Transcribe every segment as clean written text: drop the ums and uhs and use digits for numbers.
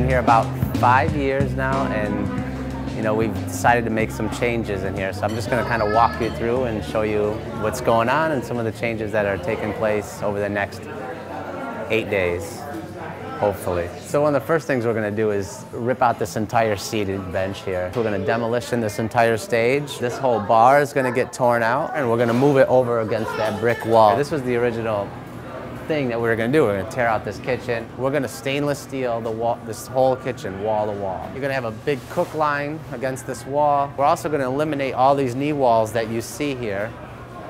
been here about 5 years now, and you know, we've decided to make some changes in here. So I'm just going to kind of walk you through and show you what's going on and some of the changes that are taking place over the next 8 days, hopefully. So one of the first things we're going to do is rip out this entire seated bench here. We're going to demolition this entire stage. This whole bar is going to get torn out, and we're going to move it over against that brick wall. This was the original thing that we were going to do. We're going to tear out this kitchen. We're going to stainless steel the wall, this whole kitchen wall to wall. You're going to have a big cook line against this wall. We're also going to eliminate all these knee walls that you see here.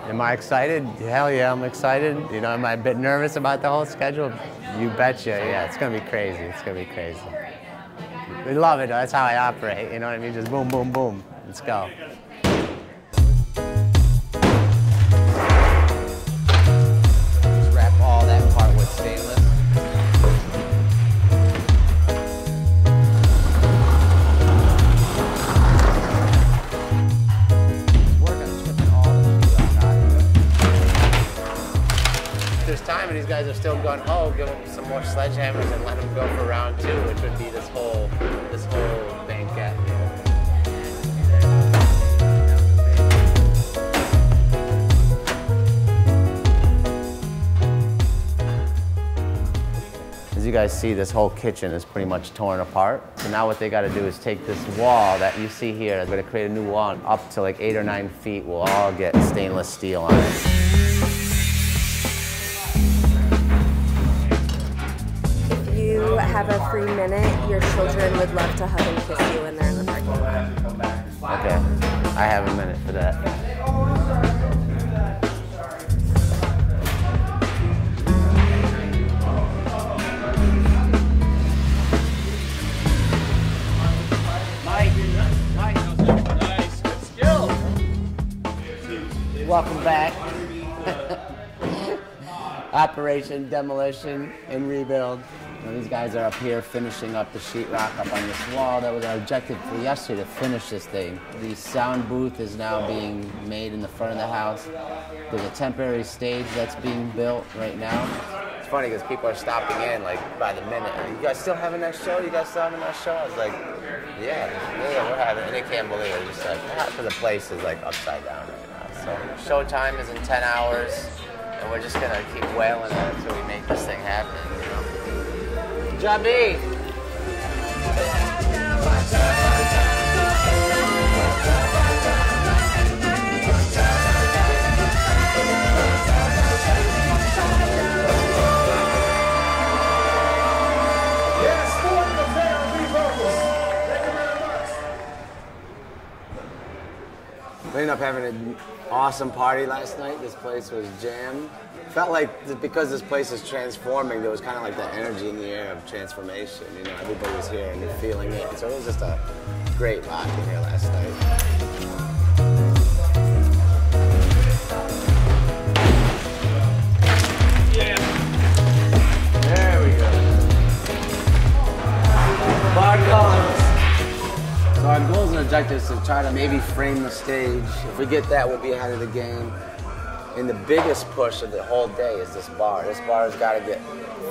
Am I excited? Hell yeah, I'm excited. You know, am I a bit nervous about the whole schedule? You betcha. Yeah, it's going to be crazy. It's going to be crazy. We love it, though. That's how I operate. You know what I mean? Just boom, boom, boom. Let's go. Stainless. There's time and these guys are still going, oh, give them some more sledgehammers and let them go for round 2, which would be this whole banquet. As you guys see, this whole kitchen is pretty much torn apart. So now what they got to do is take this wall that you see here. They're going to create a new wall, and up to like 8 or 9 feet will all get stainless steel on it. If you have a free minute, your children would love to hug and kiss you when they're in the parking lot. Okay, I have a minute for that. Welcome back. Operation Demolition and Rebuild. You know, these guys are up here finishing up the sheetrock up on this wall. That was our objective for yesterday, to finish this thing. The sound booth is now being made in the front of the house. There's a temporary stage that's being built right now. It's funny because people are stopping in like by the minute. You guys still having that show? You guys still having that show? I was like, yeah, we're having it. And they can't believe it. Just like, because the place is like upside down right now. So showtime is in 10 hours, and we're just gonna keep wailing at it until we make this thing happen, you know? Good job, B! We ended up having an awesome party last night. This place was jammed. Felt like because this place is transforming, there was kind of like that energy in the air of transformation. You know, everybody was here and you're feeling it. So it was just a great vibe in here last night. Yeah. There we go. Bar columns. So our goals and objectives is to try to maybe frame the stage. If we get that, we'll be ahead of the game. And the biggest push of the whole day is this bar. This bar has got to get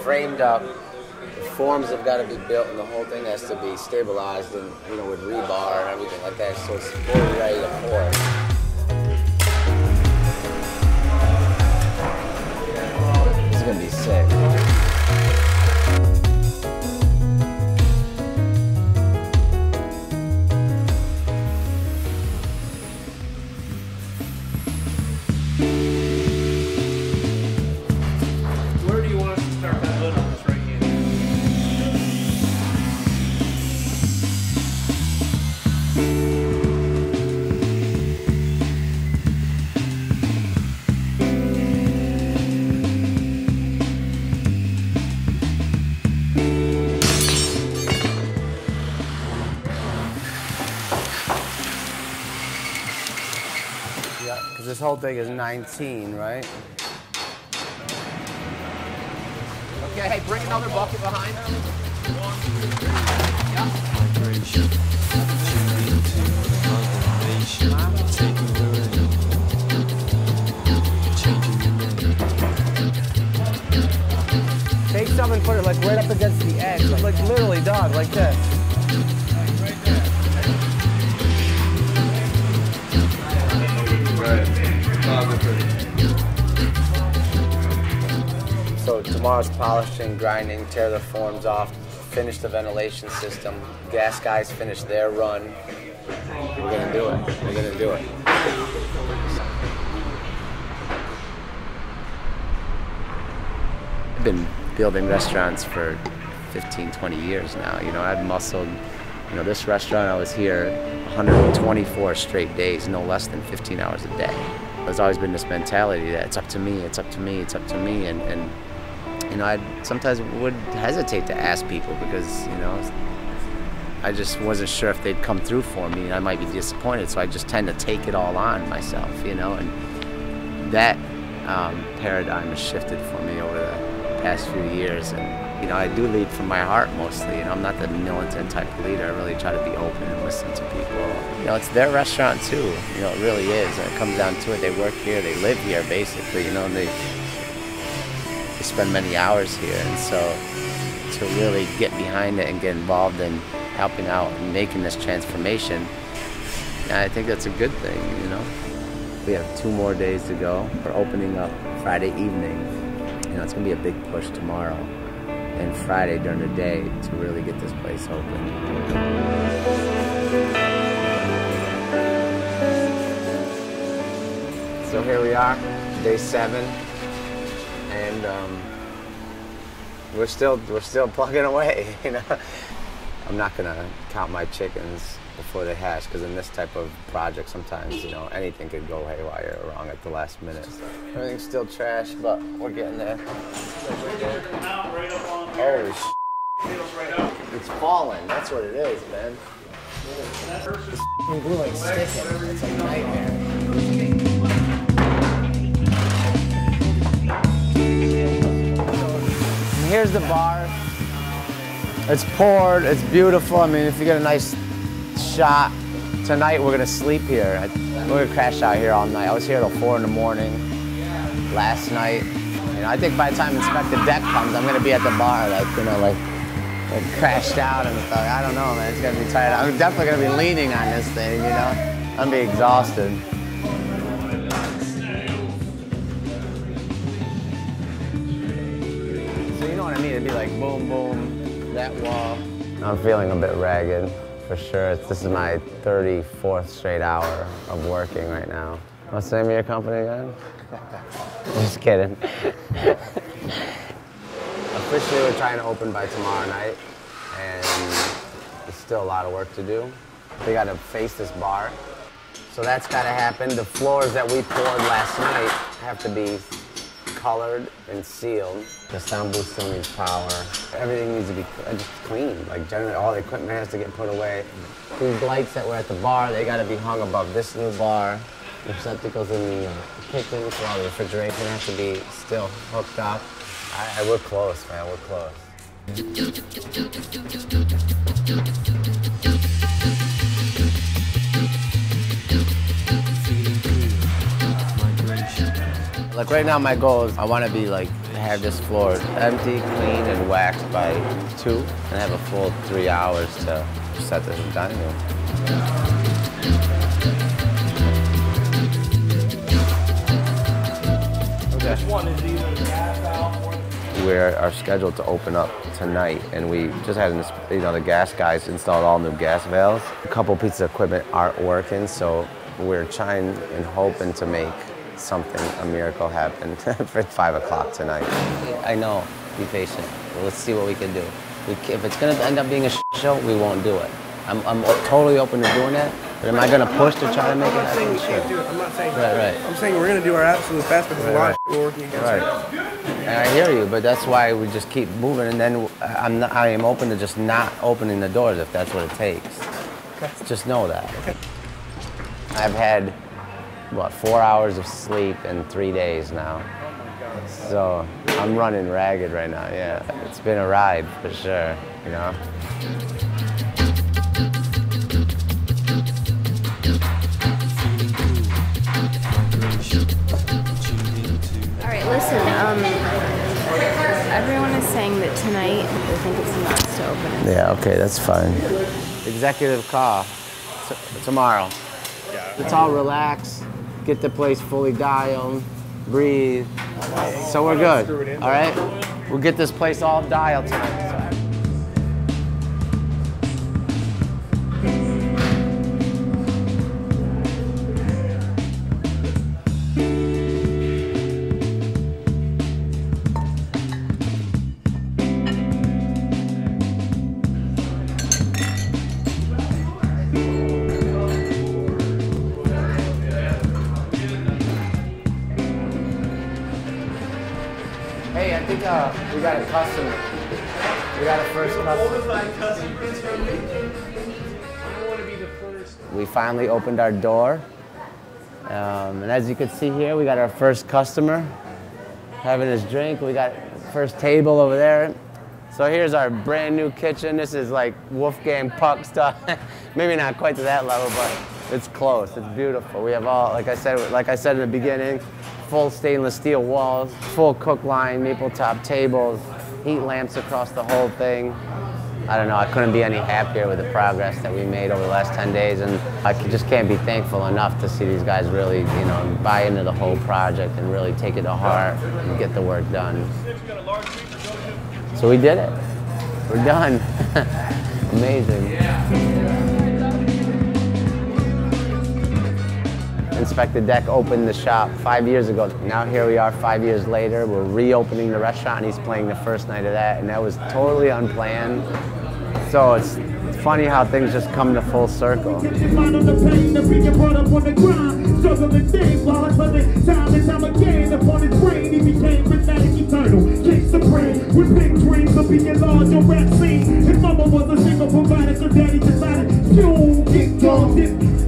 framed up. The forms have got to be built, and the whole thing has to be stabilized and, you know, with rebar and everything like that, so it's fully ready to pour. This is gonna be sick. Because this whole thing is 19, right? Okay, hey, bring another bucket behind. 1, 2, 3. Take some and put it like right up against the edge. Like literally, dog, like this. So tomorrow's polishing, grinding, tear the forms off, finish the ventilation system. Gas guys finish their run. We're gonna do it. We're gonna do it. I've been building restaurants for 15, 20 years now. You know, I've muscled, you know, this restaurant, I was here 124 straight days, no less than 15 hours a day. There's always been this mentality that it's up to me, it's up to me, it's up to me. And you know, I sometimes would hesitate to ask people because, you know, I just wasn't sure if they'd come through for me and I might be disappointed. So I just tend to take it all on myself, you know, and that paradigm has shifted for me over the past few years. And you know, I do lead from my heart mostly. You know, I'm not the militant type of leader. I really try to be open and listen to people. You know, it's their restaurant too. You know, it really is. And it comes down to it. They work here, they live here basically, you know, and they spend many hours here. And so to really get behind it and get involved in helping out and making this transformation, I think that's a good thing, you know. We have 2 more days to go. We're opening up Friday evening. You know, it's gonna be a big push tomorrow and Friday during the day to really get this place open. So here we are, day 7, and we're still plugging away. You know, I'm not gonna count my chickens before they hatch, because in this type of project, sometimes, you know, anything could go haywire or wrong at the last minute. So everything's still trash, but we're getting there. Holy sh**. It's falling, that's what it is, man. This glue like sticking, it's a nightmare. And here's the bar. It's poured, it's beautiful. I mean, if you get a nice shot tonight, we're gonna sleep here. We're gonna crash out here all night. I was here till 4 in the morning last night. You know, I think by the time Inspector Deck comes, I'm gonna be at the bar, like, you know, like crashed out and stuff. I don't know, man. It's gonna be tired. I'm definitely gonna be leaning on this thing, you know. I'm gonna be exhausted. So you know what I mean? It'd be like boom, boom, that wall. I'm feeling a bit ragged. For sure. This is my 34th straight hour of working right now. What's the name of your company again? Just kidding. Officially, we're trying to open by tomorrow night, and there's still a lot of work to do. We got to face this bar, so that's got to happen. The floors that we poured last night have to be colored and sealed. The sound booth still needs power. Everything needs to be just clean. Like, generally, all the equipment has to get put away. These lights that were at the bar, they got to be hung above this new bar. The receptacles in the kitchen for all the refrigeration has to be still hooked up. We're close, man. We're close. Like right now, my goal is I want to be like, have this floor empty, clean, and waxed by 2, and have a full 3 hours to set this dining room. Okay. Which one is either the gas valve or we are scheduled to open up tonight, and we just had, you know, the gas guys installed all new gas valves. A couple pieces of equipment aren't working, so we're trying and hoping to make something, a miracle happen for 5 o'clock tonight. I know, be patient. Let's see what we can do. If it's gonna end up being a show, we won't do it. I'm totally open to doing that, but am I gonna push to try to make it happen? I'm not saying you can't do it. I'm not saying right. I'm saying we're gonna do our absolute best, but there's a lot of we're working against. Right. And I hear you, but that's why we just keep moving, and then I am open to just not opening the doors if that's what it takes. Okay. Just know that. Okay. I've had, what, 4 hours of sleep in 3 days now. Oh my God. So I'm running ragged right now, yeah. It's been a ride for sure, you know? All right, listen, everyone is saying saying that tonight they think it's nuts to open it. Yeah, okay, that's fine. Executive call tomorrow. Yeah. Let's all relax, get the place fully dialed, breathe. So we're good, all right? We'll get this place all dialed tonight. Hey, I think we got a customer. We got a first customer. We finally opened our door. And as you can see here, we got our first customer having his drink. We got first table over there. So here's our brand new kitchen. This is like Wolfgang Puck stuff. Maybe not quite to that level, but it's close. It's beautiful. We have all, like I said in the beginning, full stainless steel walls, full cook line, maple top tables, heat lamps across the whole thing. I don't know, I couldn't be any happier with the progress that we made over the last 10 days, and I just can't be thankful enough to see these guys really, you know, buy into the whole project and really take it to heart and get the work done. So we did it. We're done. Amazing. Inspect the Deck opened the shop 5 years ago. Now here we are 5 years later. We're reopening the restaurant and he's playing the first night of that, and that was totally unplanned. So it's funny how things just come to full circle.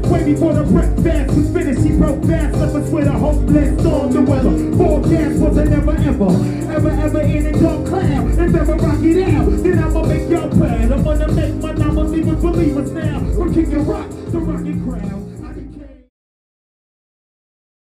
Way before the breakfast was finished, he broke fast, left us with a hopeless storm. The weather forecast was a never ever in a dark cloud.